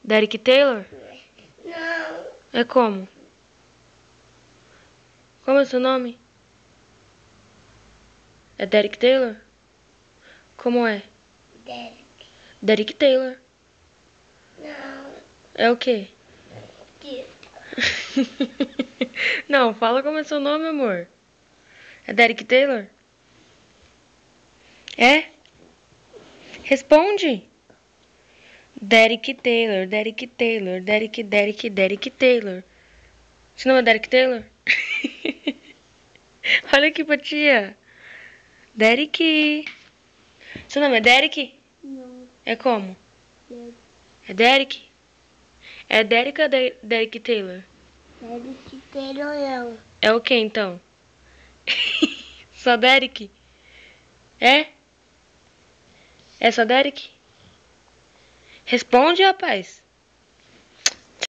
Derek Taylor? Não. É como? Como é o seu nome? É Derek Taylor? Como é? Derek. Derek Taylor. Não. É o quê? Tito. Não, fala como é seu nome, amor. É Derek Taylor? É? Responde. Derek Taylor, Derek Taylor, Derek Taylor. Seu nome é Derek Taylor? Olha aqui pra tia. Derek. Seu nome é Derek? Não. É como? Derek. É Derek? É Derek ou Derek Taylor? Derek Taylor não. É o que então? Só Derek? É? É só Derek? Responde, rapaz.